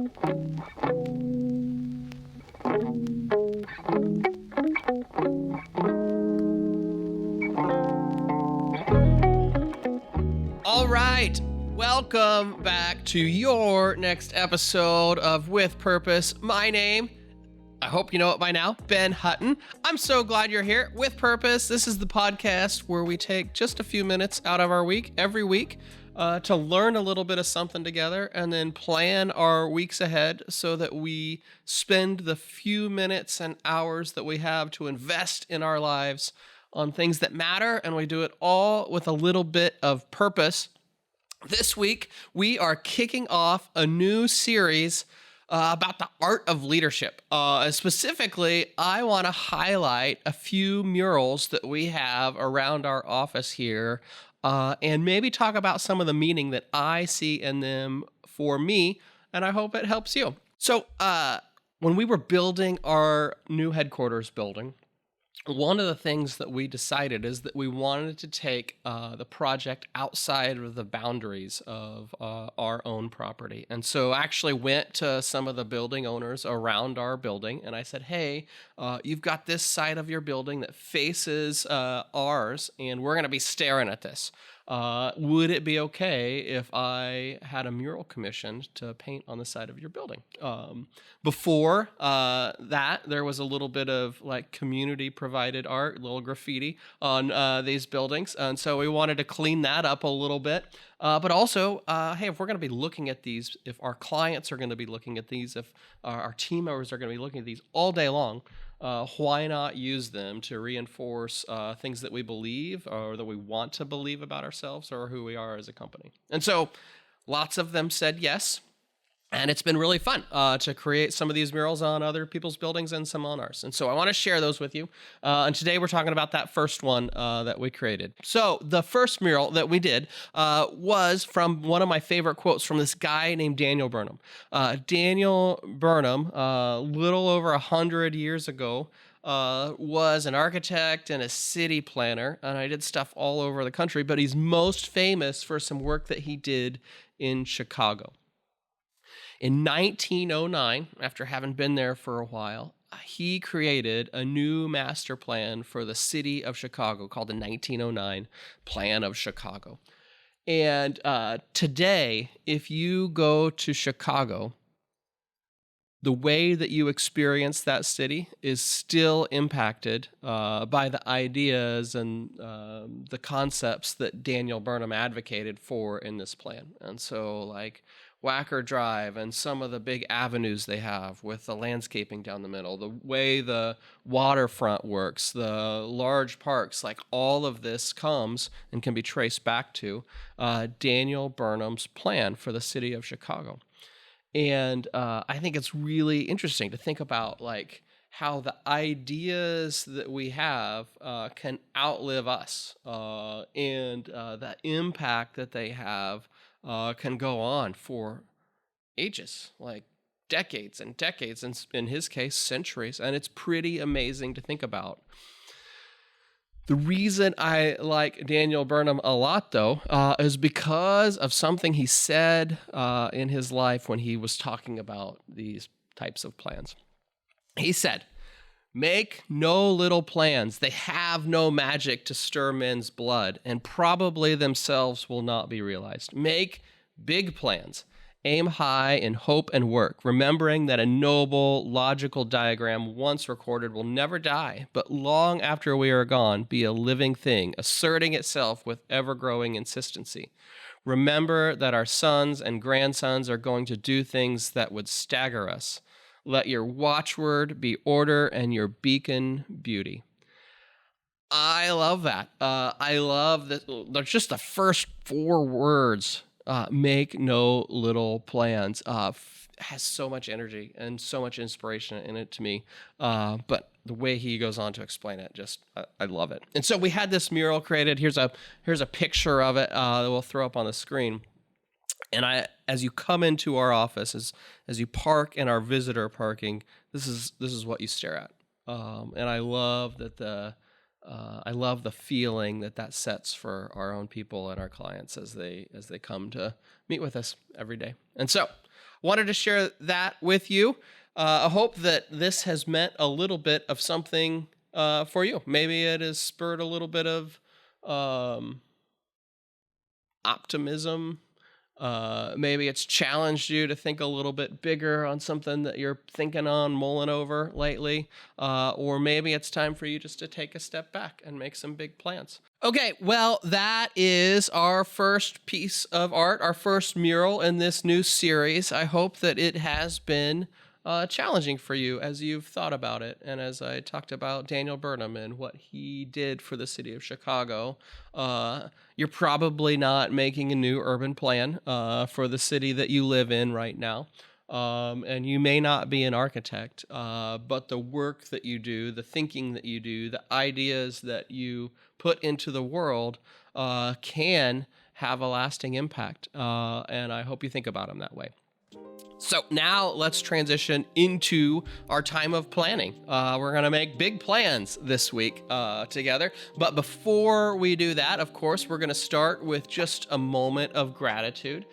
All right, welcome back to your next episode of With Purpose. My name, I hope you know it by now, Ben Hutton. I'm so glad you're here. With Purpose, this is the podcast where we take just a few minutes out of our week, every week, to learn a little bit of something together and then plan our weeks ahead so that we spend the few minutes and hours that we have to invest in our lives on things that matter, and we do it all with a little bit of purpose. This week, we are kicking off a new series about the art of leadership. Specifically, I want to highlight a few murals that we have around our office here and maybe talk about some of the meaning that I see in them for me, and I hope it helps you. So, when we were building our new headquarters building, one of the things that we decided is that we wanted to take the project outside of the boundaries of our own property. And so I actually went to some of the building owners around our building and I said, hey, you've got this side of your building that faces ours and we're going to be staring at this. Would it be okay if I had a mural commissioned to paint on the side of your building? Before that, there was a little bit of like community provided art, little graffiti on these buildings. And so we wanted to clean that up a little bit. But also, hey, if we're going to be looking at these, if our clients are going to be looking at these, if our team members are going to be looking at these all day long, why not use them to reinforce things that we believe or that we want to believe about ourselves or who we are as a company? And so lots of them said yes. And it's been really fun to create some of these murals on other people's buildings and some on ours. And so I want to share those with you. And today we're talking about that first one that we created. So the first mural that we did was from one of my favorite quotes from this guy named Daniel Burnham. Daniel Burnham, little over 100 years ago, was an architect and a city planner. And I did stuff all over the country, but he's most famous for some work that he did in Chicago. In 1909, after having been there for a while, he created a new master plan for the city of Chicago called the 1909 Plan of Chicago. And today, if you go to Chicago, the way that you experience that city is still impacted by the ideas and the concepts that Daniel Burnham advocated for in this plan. And so, like, Wacker Drive and some of the big avenues they have with the landscaping down the middle, the way the waterfront works, the large parks, like all of this comes and can be traced back to Daniel Burnham's plan for the city of Chicago. And I think it's really interesting to think about like how the ideas that we have can outlive us and the impact that they have can go on for ages, like decades and decades, and in his case, centuries. And it's pretty amazing to think about. The reason I like Daniel Burnham a lot, though, is because of something he said in his life when he was talking about these types of plans. He said, "Make no little plans. They have no magic to stir men's blood, and probably themselves will not be realized. Make big plans. Aim high in hope and work, remembering that a noble, logical diagram once recorded will never die, but long after we are gone, be a living thing, asserting itself with ever-growing insistency. Remember that our sons and grandsons are going to do things that would stagger us. Let your watchword be order and your beacon beauty." I love that. I love that. There's just the first four words. Make no little plans. Has so much energy and so much inspiration in it to me. But the way he goes on to explain it, I love it. And so we had this mural created. Here's a picture of it that we'll throw up on the screen. And as you come into our office, as you park in our visitor parking, this is what you stare at. And I love that I love the feeling that sets for our own people and our clients as they come to meet with us every day. And so wanted to share that with you. I hope that this has meant a little bit of something for you. Maybe it has spurred a little bit of optimism. Maybe it's challenged you to think a little bit bigger on something that you're thinking on, mulling over lately. Or maybe it's time for you just to take a step back and make some big plans. Okay, well, that is our first piece of art, our first mural in this new series. I hope that it has been challenging for you as you've thought about it. And as I talked about Daniel Burnham and what he did for the city of Chicago, you're probably not making a new urban plan for the city that you live in right now. And you may not be an architect, but the work that you do, the thinking that you do, the ideas that you put into the world can have a lasting impact. And I hope you think about them that way. So now let's transition into our time of planning. We're going to make big plans this week together. But before we do that, of course, we're going to start with just a moment of gratitude.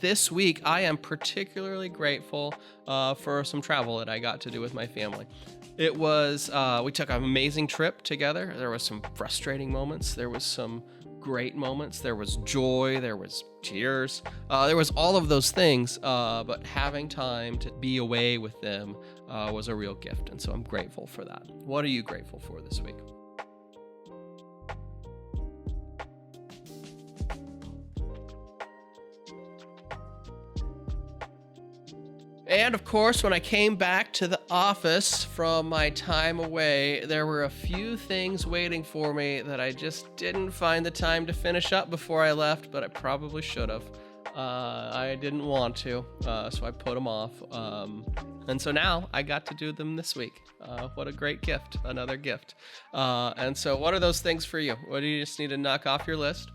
This week, I am particularly grateful for some travel that I got to do with my family. It was, we took an amazing trip together. There was some frustrating moments. There was some great moments. There was joy. There was tears. There was all of those things. But having time to be away with them was a real gift. And so I'm grateful for that. What are you grateful for this week? And of course, when I came back to the office from my time away, there were a few things waiting for me that I just didn't find the time to finish up before I left, but I probably should have. I didn't want to, so I put them off. And so now I got to do them this week. What a great gift, another gift. And so what are those things for you? What do you just need to knock off your list?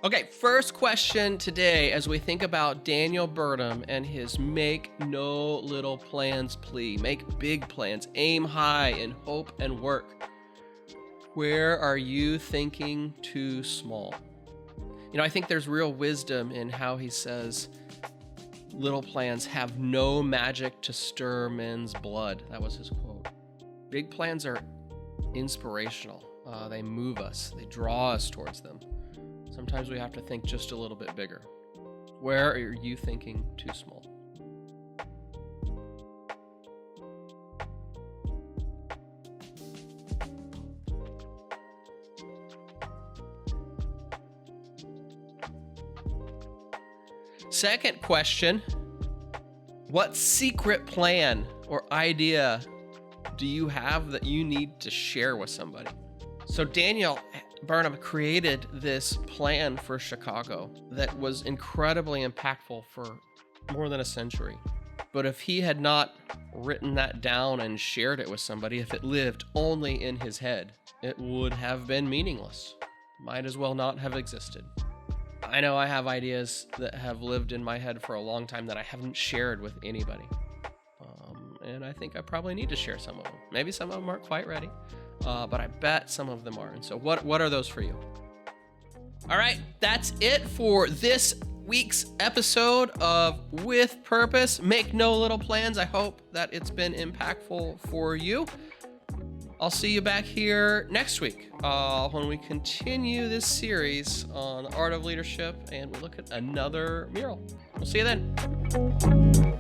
Okay, first question today as we think about Daniel Burnham and his make no little plans plea. Make big plans, aim high in hope and work. Where are you thinking too small? You know, I think there's real wisdom in how he says little plans have no magic to stir men's blood. That was his quote. Big plans are inspirational. They move us, they draw us towards them. Sometimes we have to think just a little bit bigger. Where are you thinking too small? Second question, what secret plan or idea do you have that you need to share with somebody? So Daniel Burnham created this plan for Chicago that was incredibly impactful for more than a century. But if he had not written that down and shared it with somebody, if it lived only in his head, it would have been meaningless. Might as well not have existed. I know I have ideas that have lived in my head for a long time that I haven't shared with anybody. And I think I probably need to share some of them. Maybe some of them aren't quite ready. But I bet some of them are. And so what are those for you? All right, that's it for this week's episode of With Purpose. Make no little plans. I hope that it's been impactful for you. I'll see you back here next week when we continue this series on the art of leadership and we look at another mural. We'll see you then.